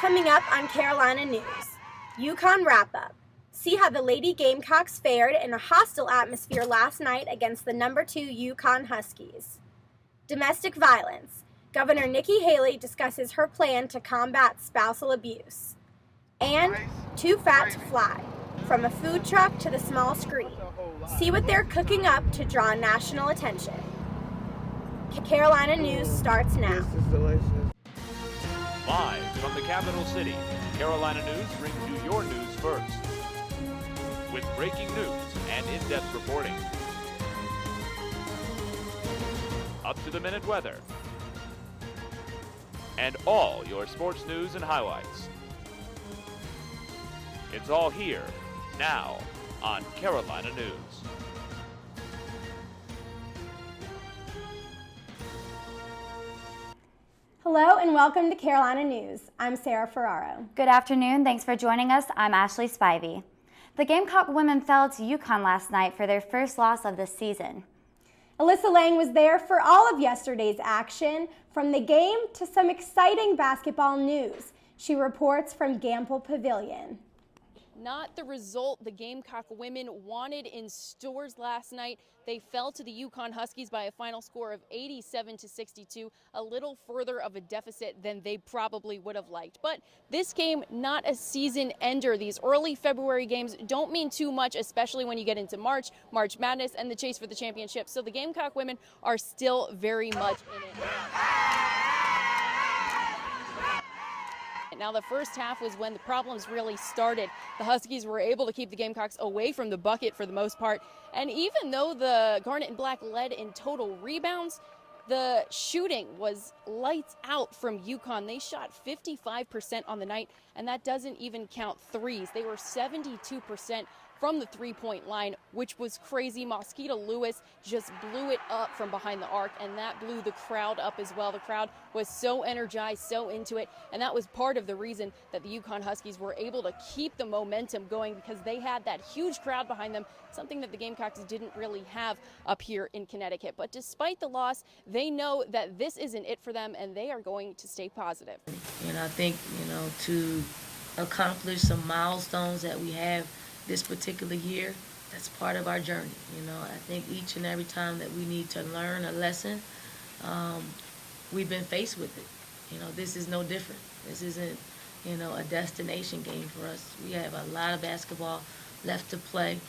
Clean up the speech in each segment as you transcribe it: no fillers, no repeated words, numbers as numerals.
Coming up on Carolina News, UConn wrap-up. See how the Lady Gamecocks fared in a hostile atmosphere last night against the number 2 UConn Huskies. Domestic violence. Governor Nikki Haley discusses her plan to combat spousal abuse. And Too Fat to Fly. From a food truck to the small screen. See what they're cooking up to draw national attention. Carolina News starts now. This is delicious. Live from the capital city, Carolina News brings you your news first. With breaking news and in-depth reporting. Up-to-the-minute weather. And all your sports news and highlights. It's all here, now, on Carolina News. Hello and welcome to Carolina News. I'm Sarah Ferraro. Good afternoon. Thanks for joining us. I'm Ashley Spivey. The Gamecock women fell to UConn last night for their first loss of the season. Alyssa Lang was there for all of yesterday's action, from the game to some exciting basketball news. She reports from Gamble Pavilion. Not the result the Gamecock women wanted in stores last night. They fell to the UConn Huskies by a final score of 87-62, a little further of a deficit than they probably would have liked. But this game, not a season ender. These early February games don't mean too much, especially when you get into March Madness, and the chase for the championship. So the Gamecock women are still very much in it. Now, the first half was when the problems really started. The Huskies were able to keep the Gamecocks away from the bucket for the most part. And even though the Garnet and Black led in total rebounds, the shooting was lights out from UConn. They shot 55% on the night, and that doesn't even count threes. They were 72% from the three-point line, which was crazy. Mosquito Lewis just blew it up from behind the arc, and that blew the crowd up as well. The crowd was so energized, so into it, and that was part of the reason that the UConn Huskies were able to keep the momentum going, because they had that huge crowd behind them, something that the Gamecocks didn't really have up here in Connecticut. But despite the loss, they know that this isn't it for them, and they are going to stay positive. And I think, to accomplish some milestones that we have this particular year, that's part of our journey. I think each and every time that we need to learn a lesson, we've been faced with it. This is no different. This isn't, a destination game for us. We have a lot of basketball left to play,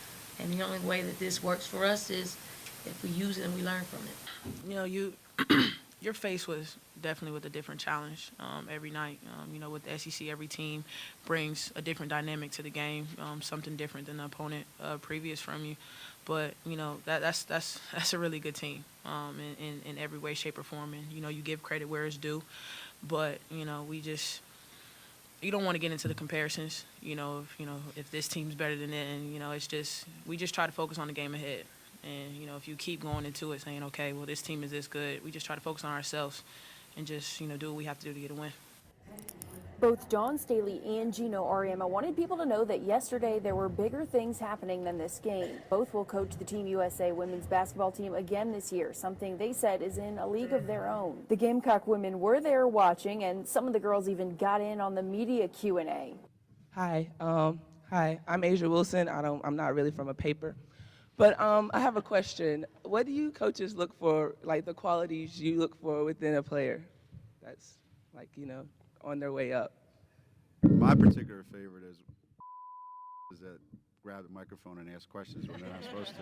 and the only way that this works for us is if we use it and we learn from it. Your face was definitely with a different challenge every night. With the SEC, every team brings a different dynamic to the game, something different than the opponent previous from you. But that's a really good team in every way, shape, or form. And you give credit where it's due, but you don't want to get into the comparisons. If this team's better than it, and it's just we just try to focus on the game ahead. And, if you keep going into it saying, okay, well, this team is this good, we just try to focus on ourselves and just, do what we have to do to get a win. Both Dawn Staley and Gino Auriemma wanted people to know that yesterday there were bigger things happening than this game. Both will coach the Team USA women's basketball team again this year, something they said is in a league of their own. The Gamecock women were there watching, and some of the girls even got in on the media Q&A. Hi, I'm Asia Wilson. I'm not really from a paper. But I have a question. What do you coaches look for, like the qualities you look for within a player that's on their way up? My particular favorite is that grab the microphone and ask questions when they're not supposed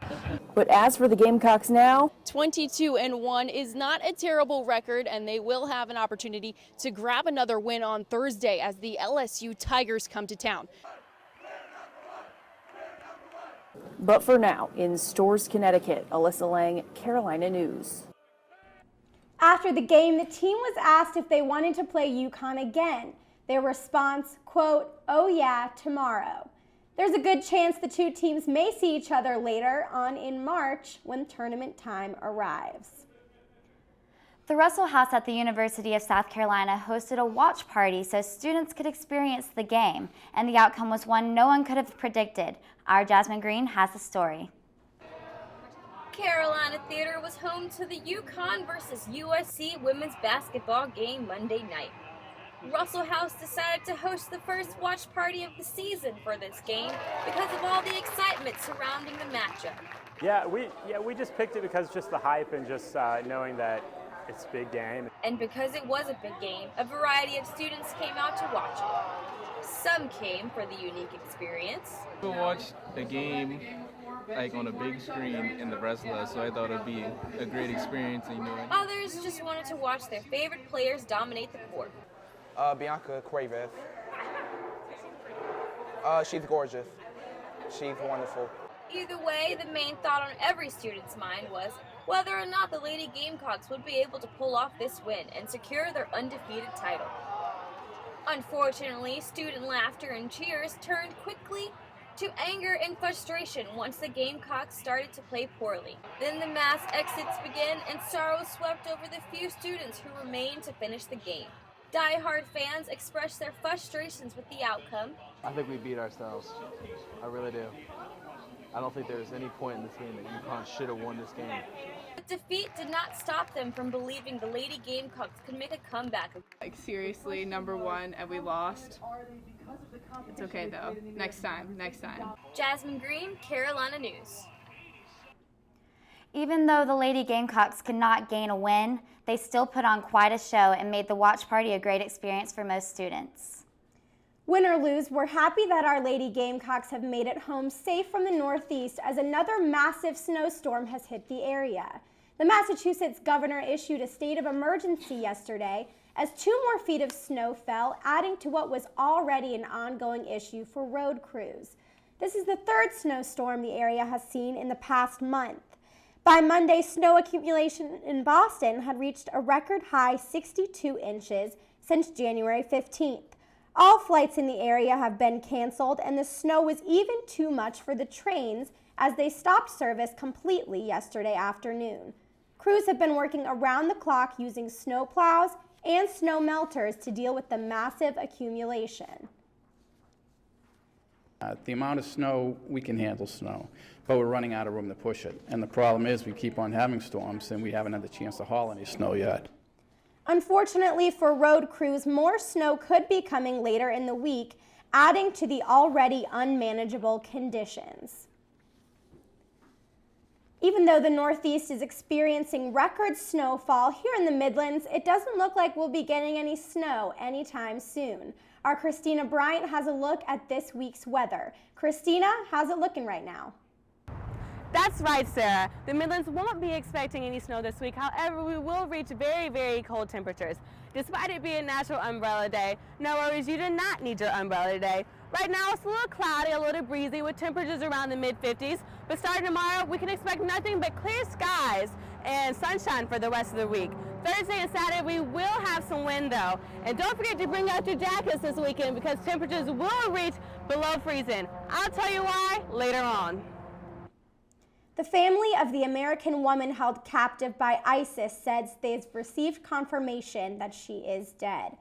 to. But as for the Gamecocks now, 22-1 is not a terrible record, and they will have an opportunity to grab another win on Thursday as the LSU Tigers come to town. But for now, in Storrs, Connecticut, Alyssa Lang, Carolina News. After the game, the team was asked if they wanted to play UConn again. Their response, quote, "Oh yeah, tomorrow." There's a good chance the two teams may see each other later on in March when tournament time arrives. The Russell House at the University of South Carolina hosted a watch party so students could experience the game, and the outcome was one no one could have predicted. Our Jasmine Green has the story. Carolina Theater was home to the UConn versus USC women's basketball game Monday night. Russell House decided to host the first watch party of the season for this game because of all the excitement surrounding the matchup. Yeah, we just picked it because just the hype and just knowing that it's a big game. And because it was a big game, a variety of students came out to watch it. Some came for the unique experience. We watched the game like on a big screen in the wrestler, so I thought it'd be a great experience. Others just wanted to watch their favorite players dominate the court. Bianca Quaveth. She's gorgeous. She's wonderful. Either way, the main thought on every student's mind was whether or not the Lady Gamecocks would be able to pull off this win and secure their undefeated title. Unfortunately, student laughter and cheers turned quickly to anger and frustration once the Gamecocks started to play poorly. Then the mass exits began and sorrow swept over the few students who remained to finish the game. Die-hard fans expressed their frustrations with the outcome. I think we beat ourselves. I really do. I don't think there's any point in this game that UConn should have won this game. But defeat did not stop them from believing the Lady Gamecocks could make a comeback. Like seriously, #1 and we lost. It's okay though. Next time. Jasmine Green, Carolina News. Even though the Lady Gamecocks could not gain a win, they still put on quite a show and made the watch party a great experience for most students. Win or lose, we're happy that our Lady Gamecocks have made it home safe from the Northeast as another massive snowstorm has hit the area. The Massachusetts governor issued a state of emergency yesterday as 2 more feet of snow fell, adding to what was already an ongoing issue for road crews. This is the 3rd snowstorm the area has seen in the past month. By Monday, snow accumulation in Boston had reached a record high 62 inches since January 15th. All flights in the area have been canceled, and the snow was even too much for the trains as they stopped service completely yesterday afternoon. Crews have been working around the clock using snow plows and snow melters to deal with the massive accumulation. The amount of snow, we can handle snow, but we're running out of room to push it. And the problem is we keep on having storms and we haven't had the chance to haul any snow yet. Unfortunately for road crews, more snow could be coming later in the week, adding to the already unmanageable conditions. Even though the Northeast is experiencing record snowfall, here in the Midlands, it doesn't look like we'll be getting any snow anytime soon. Our Christina Bryant has a look at this week's weather. Christina, how's it looking right now? That's right, Sarah. The Midlands won't be expecting any snow this week. However, we will reach very, very cold temperatures. Despite it being National Umbrella Day, no worries, you do not need your umbrella today. Right now, it's a little cloudy, a little breezy with temperatures around the mid-50s. But starting tomorrow, we can expect nothing but clear skies and sunshine for the rest of the week. Thursday and Saturday, we will have some wind though. And don't forget to bring out your jackets this weekend because temperatures will reach below freezing. I'll tell you why later on. The family of the American woman held captive by ISIS says they've received confirmation that she is dead.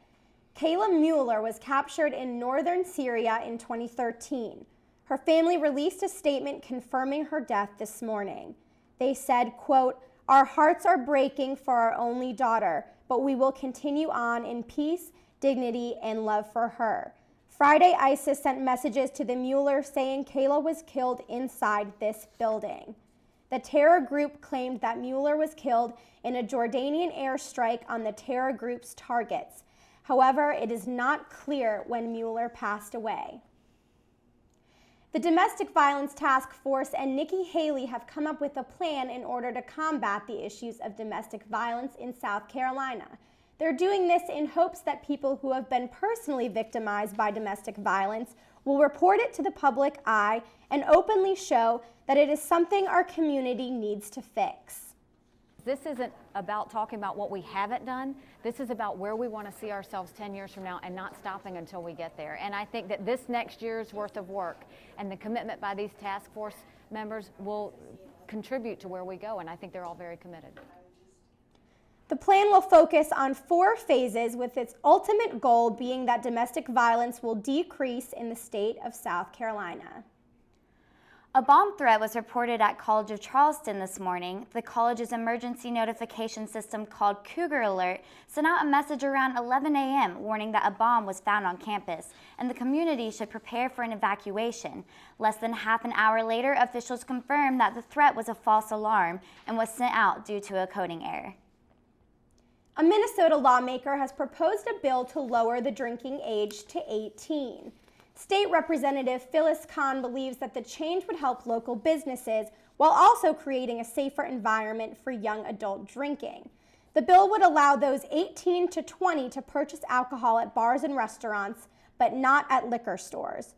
Kayla Mueller was captured in northern Syria in 2013. Her family released a statement confirming her death this morning. They said, quote, "Our hearts are breaking for our only daughter, but we will continue on in peace, dignity, and love for her." Friday, ISIS sent messages to the Mueller saying Kayla was killed inside this building. The terror group claimed that Mueller was killed in a Jordanian airstrike on the terror group's targets. However, it is not clear when Mueller passed away. The Domestic Violence Task Force and Nikki Haley have come up with a plan in order to combat the issues of domestic violence in South Carolina. They're doing this in hopes that people who have been personally victimized by domestic violence will report it to the public eye and openly show that it is something our community needs to fix. This isn't about talking about what we haven't done. This is about where we want to see ourselves 10 years from now and not stopping until we get there. And I think that this next year's worth of work and the commitment by these task force members will contribute to where we go, and I think they're all very committed. The plan will focus on 4 phases, with its ultimate goal being that domestic violence will decrease in the state of South Carolina. A bomb threat was reported at College of Charleston this morning. The college's emergency notification system called Cougar Alert sent out a message around 11 a.m. warning that a bomb was found on campus and the community should prepare for an evacuation. Less than half an hour later, officials confirmed that the threat was a false alarm and was sent out due to a coding error. A Minnesota lawmaker has proposed a bill to lower the drinking age to 18. State Representative Phyllis Kahn believes that the change would help local businesses while also creating a safer environment for young adult drinking. The bill would allow those 18 to 20 to purchase alcohol at bars and restaurants, but not at liquor stores.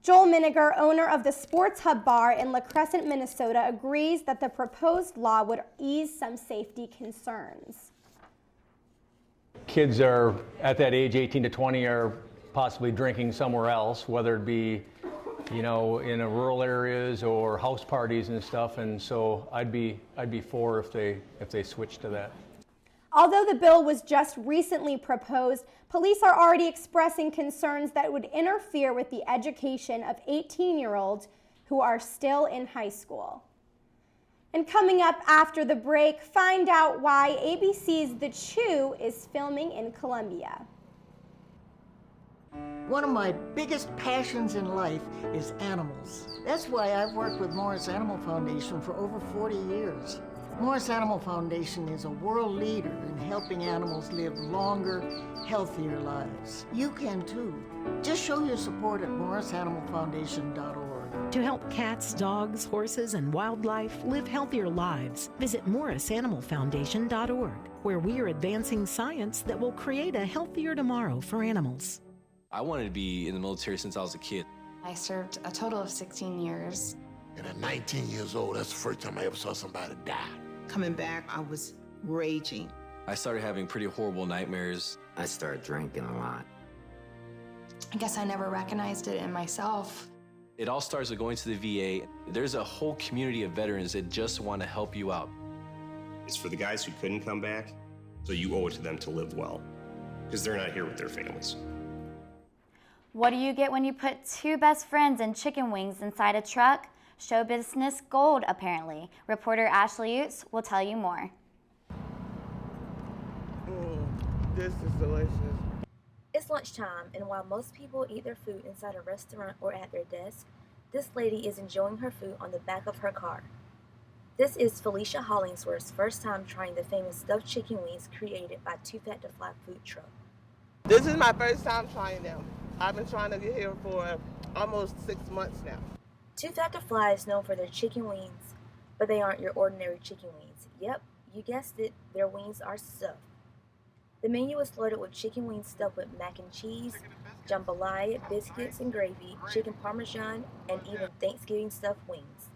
Joel Miniger, owner of the Sports Hub Bar in La Crescent, Minnesota, agrees that the proposed law would ease some safety concerns. Kids are at that age, 18 to 20, are possibly drinking somewhere else, whether it be, in a rural areas or house parties and stuff. And so I'd be for if they switch to that. Although the bill was just recently proposed, police are already expressing concerns that it would interfere with the education of 18-year-olds who are still in high school. And coming up after the break, find out why ABC's The Chew is filming in Colombia. One of my biggest passions in life is animals. That's why I've worked with Morris Animal Foundation for over 40 years. Morris Animal Foundation is a world leader in helping animals live longer, healthier lives. You can too. Just show your support at morrisanimalfoundation.org. To help cats, dogs, horses, and wildlife live healthier lives, visit morrisanimalfoundation.org, where we are advancing science that will create a healthier tomorrow for animals. I wanted to be in the military since I was a kid. I served a total of 16 years. And at 19 years old, that's the first time I ever saw somebody die. Coming back, I was raging. I started having pretty horrible nightmares. I started drinking a lot. I guess I never recognized it in myself. It all starts with going to the VA. There's a whole community of veterans that just want to help you out. It's for the guys who couldn't come back, so you owe it to them to live well, because they're not here with their families. What do you get when you put two best friends and chicken wings inside a truck? Show business gold, apparently. Reporter Ashley Utz will tell you more. This is delicious. It's lunchtime, and while most people eat their food inside a restaurant or at their desk, this lady is enjoying her food on the back of her car. This is Felicia Hollingsworth's first time trying the famous stuffed chicken wings created by Too Fat to Fly food truck. This is my first time trying them. I've been trying to get here for almost 6 months now. Too Fat to Fly is known for their chicken wings, but they aren't your ordinary chicken wings. Yep, you guessed it, their wings are stuffed. The menu is loaded with chicken wings stuffed with mac and cheese, jambalaya, biscuits and gravy, chicken parmesan, and even Thanksgiving stuffed wings.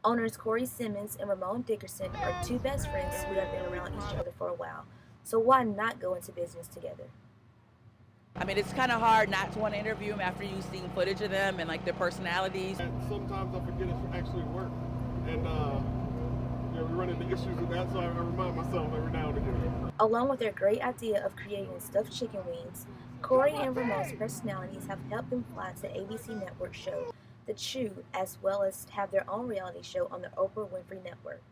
Owners Corey Simmons and Ramon Dickerson are two best friends who have been around each other for a while, so why not go into business together? I mean, it's kind of hard not to want to interview them after you've seen footage of them and like their personalities. Sometimes I forget it actually work, and we run into issues with that, so I remind myself every now and again. Along with their great idea of creating stuffed chicken wings, Corey and Ramon's personalities have helped them fly to ABC Network show The Chew, as well as have their own reality show on the Oprah Winfrey Network.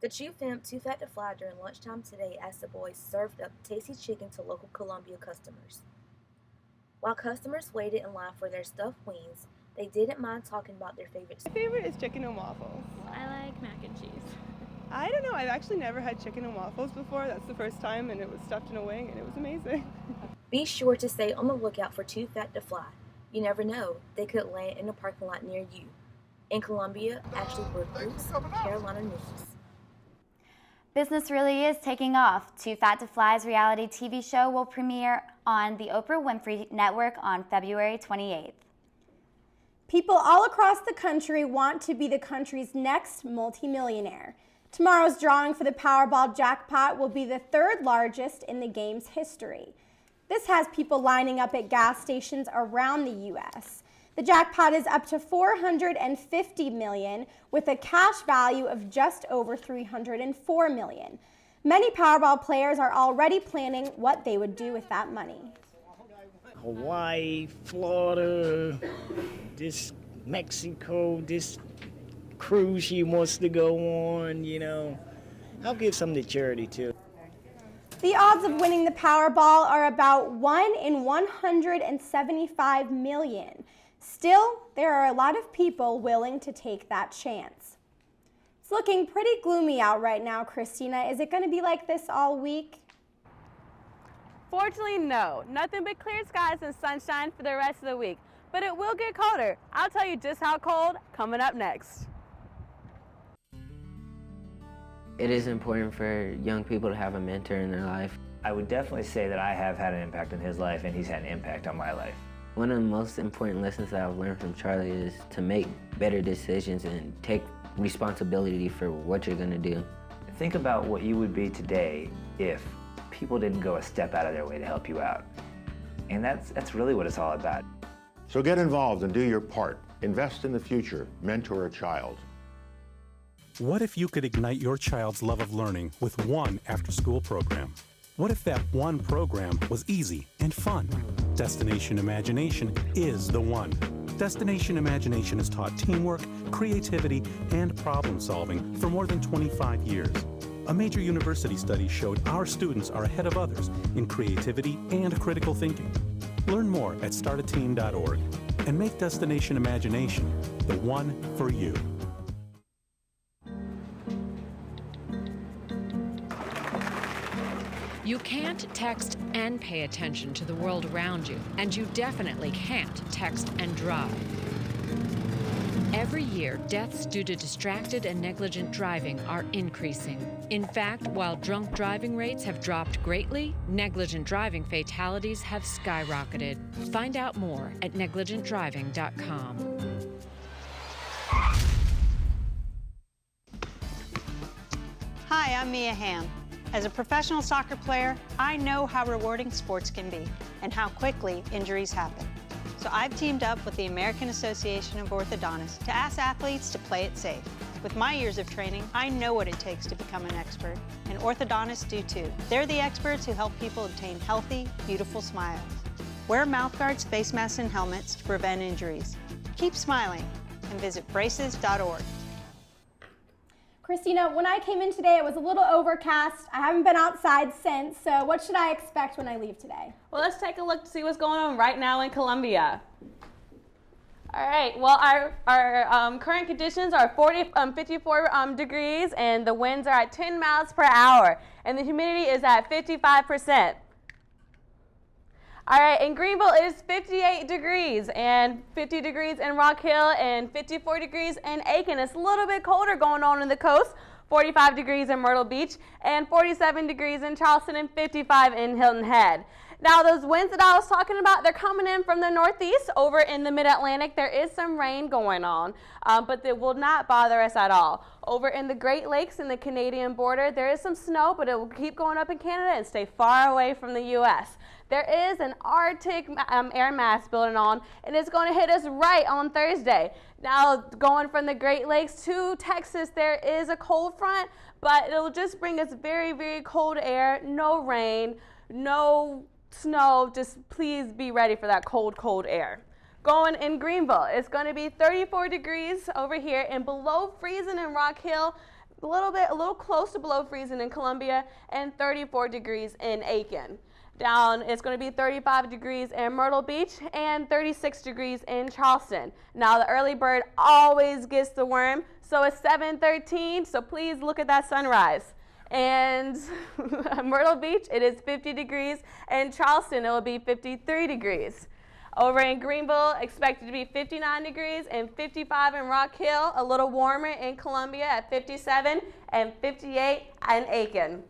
The Chew filmed Too Fat to Fly during lunchtime today as the boys served up tasty chicken to local Columbia customers. While customers waited in line for their stuffed wings, they didn't mind talking about their favorites. My favorite is chicken and waffles. I like mac and cheese. I don't know, I've actually never had chicken and waffles before. That's the first time, and it was stuffed in a wing, and it was amazing. Be sure to stay on the lookout for Too Fat to Fly. You never know, they could land in a parking lot near you. In Columbia, Ashley Brooks, Carolina News. Business really is taking off. Too Fat to Fly's reality TV show will premiere on the Oprah Winfrey Network on February 28th. People all across the country want to be the country's next multimillionaire. Tomorrow's drawing for the Powerball jackpot will be the third largest in the game's history. This has people lining up at gas stations around the U.S. The jackpot is up to $450 million, with a cash value of just over $304 million. Many Powerball players are already planning what they would do with that money. Hawaii, Florida, just Mexico, this cruise she wants to go on, I'll give some to charity too. The odds of winning the Powerball are about 1 in 175 million. Still, there are a lot of people willing to take that chance. It's looking pretty gloomy out right now, Christina. Is it going to be like this all week? Fortunately, no. Nothing but clear skies and sunshine for the rest of the week. But it will get colder. I'll tell you just how cold coming up next. It is important for young people to have a mentor in their life. I would definitely say that I have had an impact on his life and he's had an impact on my life. One of the most important lessons that I've learned from Charlie is to make better decisions and take responsibility for what you're going to do. Think about what you would be today if people didn't go a step out of their way to help you out. And that's really what it's all about. So get involved and do your part. Invest in the future. Mentor a child. What if you could ignite your child's love of learning with one after-school program? What if that one program was easy and fun? Destination Imagination is the one. Destination Imagination has taught teamwork, creativity, and problem-solving for more than 25 years. A major university study showed our students are ahead of others in creativity and critical thinking. Learn more at startateam.org and make Destination Imagination the one for you. You can't text and pay attention to the world around you, and you definitely can't text and drive. Every year, deaths due to distracted and negligent driving are increasing. In fact, while drunk driving rates have dropped greatly, negligent driving fatalities have skyrocketed. Find out more at negligentdriving.com. Hi, I'm Mia Hamm. As a professional soccer player, I know how rewarding sports can be and how quickly injuries happen. So I've teamed up with the American Association of Orthodontists to ask athletes to play it safe. With my years of training, I know what it takes to become an expert, and orthodontists do too. They're the experts who help people obtain healthy, beautiful smiles. Wear mouth guards, face masks, and helmets to prevent injuries. Keep smiling and visit braces.org. Christina, when I came in today, it was a little overcast. I haven't been outside since, so what should I expect when I leave today? Well, let's take a look to see what's going on right now in Columbia. All right, well, our current conditions are 54 degrees, and the winds are at 10 miles per hour, and the humidity is at 55%. All right, in Greenville it is 58 degrees and 50 degrees in Rock Hill and 54 degrees in Aiken. It's a little bit colder going on in the coast, 45 degrees in Myrtle Beach and 47 degrees in Charleston and 55 in Hilton Head. Now those winds that I was talking about, they're coming in from the northeast over in the mid-Atlantic. There is some rain going on, but they will not bother us at all. Over in the Great Lakes and the Canadian border, there is some snow, but it will keep going up in Canada and stay far away from the U.S. There is an Arctic air mass building on, and it's going to hit us right on Thursday. Now, going from the Great Lakes to Texas, there is a cold front, but it'll just bring us very, very cold air, no rain, no snow. Just please be ready for that cold, cold air. Going in Greenville, it's going to be 34 degrees over here and below freezing in Rock Hill, a little close to below freezing in Columbia, and 34 degrees in Aiken. Down, it's going to be 35 degrees in Myrtle Beach and 36 degrees in Charleston. Now, the early bird always gets the worm, so it's 7:13, so please look at that sunrise. And Myrtle Beach, it is 50 degrees. In Charleston, it will be 53 degrees. Over in Greenville, expected to be 59 degrees and 55 in Rock Hill, a little warmer in Columbia at 57 and 58 in Aiken.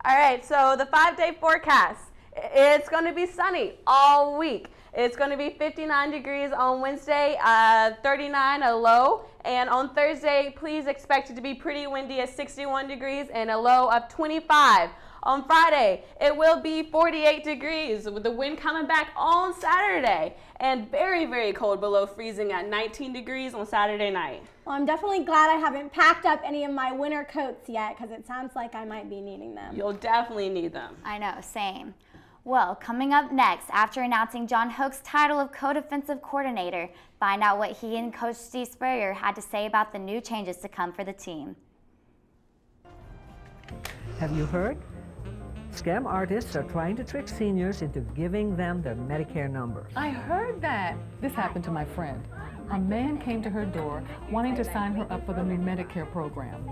All right, so the 5-day forecast, it's going to be sunny all week. It's going to be 59 degrees on Wednesday, 39 a low, and on Thursday, please expect it to be pretty windy at 61 degrees and a low of 25. On Friday, it will be 48 degrees with the wind coming back on Saturday, and very, very cold below freezing at 19 degrees on Saturday night. Well, I'm definitely glad I haven't packed up any of my winter coats yet, because it sounds like I might be needing them. You'll definitely need them. I know, same. Well, coming up next, after announcing John Hoke's title of co-defensive coordinator, find out what he and Coach Steve Spurrier had to say about the new changes to come for the team. Have you heard? Scam artists are trying to trick seniors into giving them their Medicare number. I heard that. This happened to my friend. A man came to her door wanting to sign her up for the new Medicare program.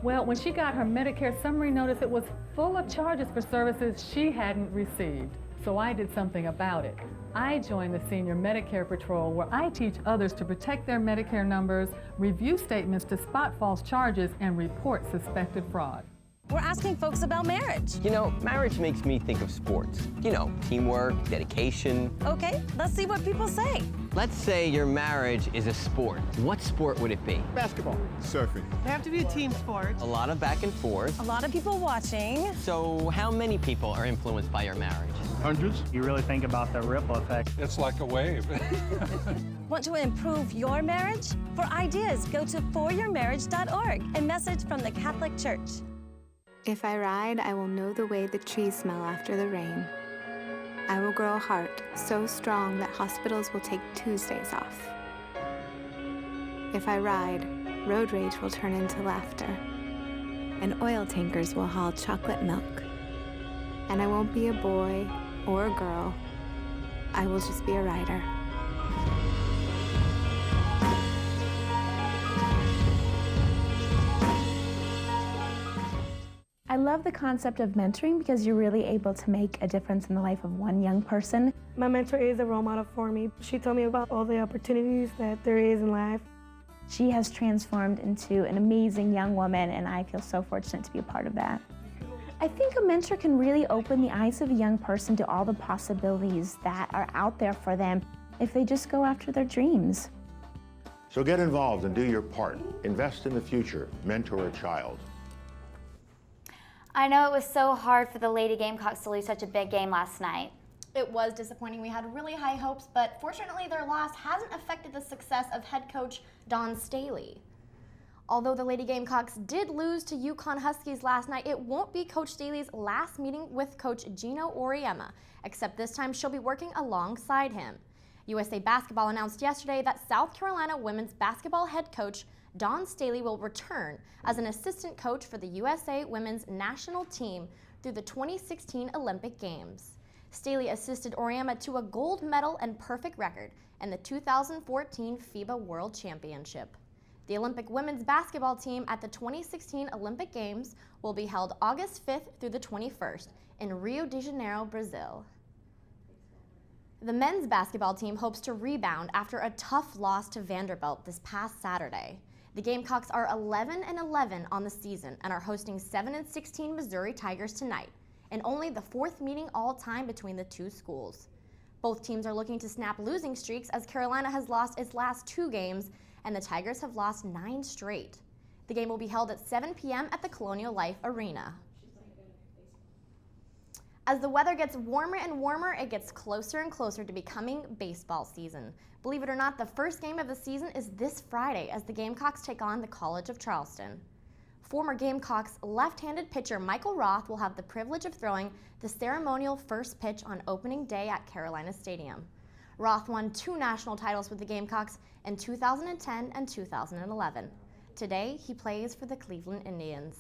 Well, when she got her Medicare summary notice, it was full of charges for services she hadn't received. So I did something about it. I joined the Senior Medicare Patrol, where I teach others to protect their Medicare numbers, review statements to spot false charges, and report suspected fraud. We're asking folks about marriage. You know, marriage makes me think of sports. You know, teamwork, dedication. Okay, let's see what people say. Let's say your marriage is a sport. What sport would it be? Basketball. Surfing. They have to be a team sport. A lot of back and forth. A lot of people watching. So how many people are influenced by your marriage? Hundreds. You really think about the ripple effect. It's like a wave. Want to improve your marriage? For ideas, go to foryourmarriage.org. A message from the Catholic Church. If I ride, I will know the way the trees smell after the rain. I will grow a heart so strong that hospitals will take Tuesdays off. If I ride, road rage will turn into laughter, and oil tankers will haul chocolate milk. And I won't be a boy or a girl. I will just be a rider. I love the concept of mentoring because you're really able to make a difference in the life of one young person. My mentor is a role model for me. She told me about all the opportunities that there is in life. She has transformed into an amazing young woman, and I feel so fortunate to be a part of that. I think a mentor can really open the eyes of a young person to all the possibilities that are out there for them if they just go after their dreams. So get involved and do your part. Invest in the future. Mentor a child. I know it was so hard for the Lady Gamecocks to lose such a big game last night. It was disappointing. We had really high hopes, but fortunately their loss hasn't affected the success of head coach Dawn Staley. Although the Lady Gamecocks did lose to UConn Huskies last night, it won't be Coach Staley's last meeting with Coach Gino Auriemma, except this time she'll be working alongside him. USA Basketball announced yesterday that South Carolina women's basketball head coach Dawn Staley will return as an assistant coach for the USA women's national team through the 2016 Olympic Games. Staley assisted Auriemma to a gold medal and perfect record in the 2014 FIBA World Championship. The Olympic women's basketball team at the 2016 Olympic Games will be held August 5th through the 21st in Rio de Janeiro, Brazil. The men's basketball team hopes to rebound after a tough loss to Vanderbilt this past Saturday. The Gamecocks are 11-11 on the season and are hosting 7-16 Missouri Tigers tonight, and only the fourth meeting all time between the two schools. Both teams are looking to snap losing streaks as Carolina has lost its last 2 games and the Tigers have lost 9 straight. The game will be held at 7 p.m. at the Colonial Life Arena. As the weather gets warmer and warmer, it gets closer and closer to becoming baseball season. Believe it or not, the first game of the season is this Friday as the Gamecocks take on the College of Charleston. Former Gamecocks left-handed pitcher Michael Roth will have the privilege of throwing the ceremonial first pitch on opening day at Carolina Stadium. Roth won 2 national titles with the Gamecocks in 2010 and 2011. Today, he plays for the Cleveland Indians.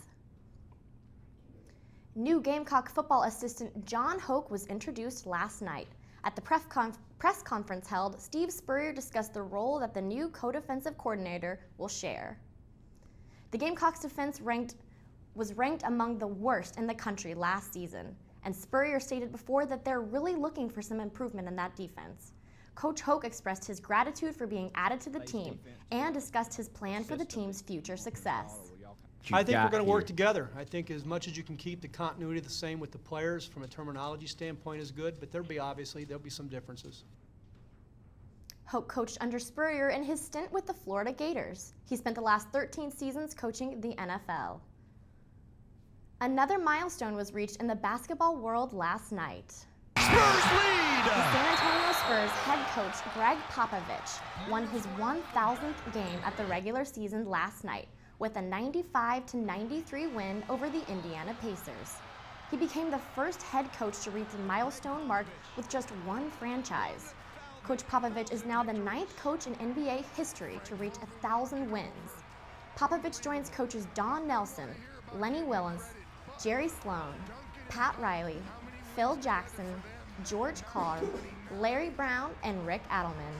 New Gamecock football assistant John Hoke was introduced last night. At the press conference held, Steve Spurrier discussed the role that the new co-defensive coordinator will share. The Gamecocks defense was ranked among the worst in the country last season, and Spurrier stated before that they're really looking for some improvement in that defense. Coach Hoke expressed his gratitude for being added to the team and discussed his plan for the team's future success. I think we're going to work together. I think as much as you can keep the continuity the same with the players from a terminology standpoint is good, but there'll be some differences. Hoke coached under Spurrier in his stint with the Florida Gators. He spent the last 13 seasons coaching the NFL. Another milestone was reached in the basketball world last night. Spurs lead! The San Antonio Spurs head coach Greg Popovich won his 1,000th game at the regular season last night with a 95-93 win over the Indiana Pacers. He became the first head coach to reach the milestone mark with just one franchise. Coach Popovich is now the 9th coach in NBA history to reach 1,000 wins. Popovich joins coaches Don Nelson, Lenny Willis, Jerry Sloan, Pat Riley, Phil Jackson, George Carr, Larry Brown, and Rick Adelman.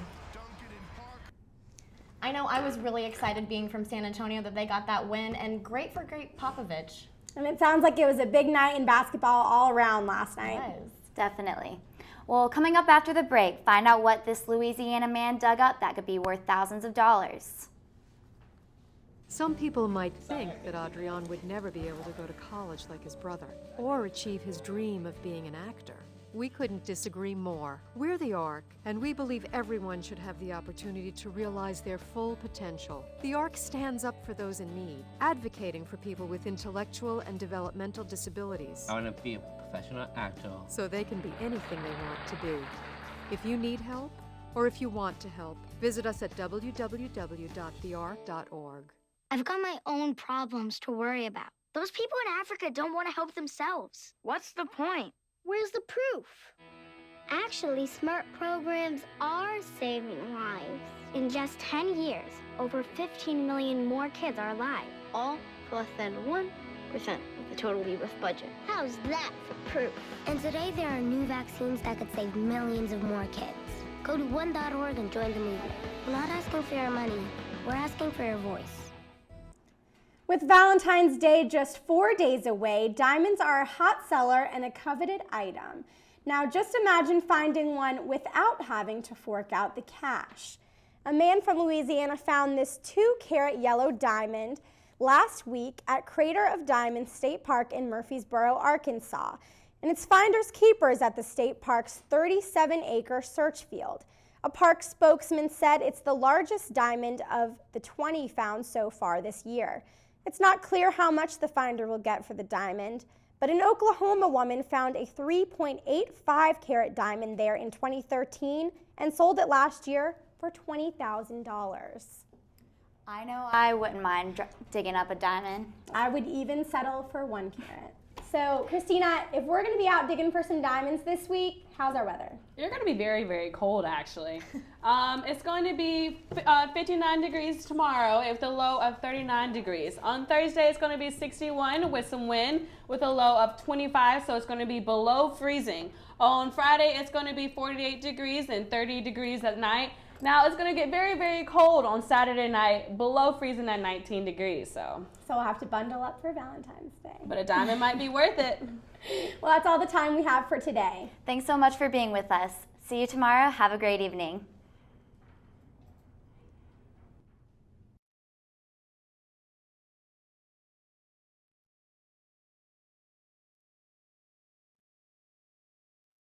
I know I was really excited being from San Antonio that they got that win, and great for Greg Popovich. And it sounds like it was a big night in basketball all around last night. Yes, definitely. Well, coming up after the break, find out what this Louisiana man dug up that could be worth thousands of dollars. Some people might think that Adrian would never be able to go to college like his brother, or achieve his dream of being an actor. We couldn't disagree more. We're the ARC, and we believe everyone should have the opportunity to realize their full potential. The ARC stands up for those in need, advocating for people with intellectual and developmental disabilities. I want to be a professional actor. So they can be anything they want to be. If you need help, or if you want to help, visit us at www.thearc.org. I've got my own problems to worry about. Those people in Africa don't want to help themselves. What's the point? Where's the proof? Actually, SMART programs are saving lives. In just 10 years, over 15 million more kids are alive. All less than 1% of the total U.S. budget. How's that for proof? And today there are new vaccines that could save millions of more kids. Go to one.org and join the movement. We're not asking for your money. We're asking for your voice. With Valentine's Day just 4 days away, diamonds are a hot seller and a coveted item. Now just imagine finding one without having to fork out the cash. A man from Louisiana found this 2-carat yellow diamond last week at Crater of Diamonds State Park in Murfreesboro, Arkansas. And it's finders keepers at the state park's 37-acre search field. A park spokesman said it's the largest diamond of the 20 found so far this year. It's not clear how much the finder will get for the diamond, but an Oklahoma woman found a 3.85-carat diamond there in 2013 and sold it last year for $20,000. I know I wouldn't mind digging up a diamond. I would even settle for 1 carat. So, Christina, if we're going to be out digging for some diamonds this week, how's our weather? You're going to be very, very cold, actually. It's going to be 59 degrees tomorrow with a low of 39 degrees. On Thursday, it's going to be 61 with some wind with a low of 25, so it's going to be below freezing. On Friday, it's going to be 48 degrees and 30 degrees at night. Now, it's going to get very, very cold on Saturday night, below freezing at 19 degrees. So we'll have to bundle up for Valentine's Day. But a diamond might be worth it. Well, that's all the time we have for today. Thanks so much for being with us. See you tomorrow. Have a great evening.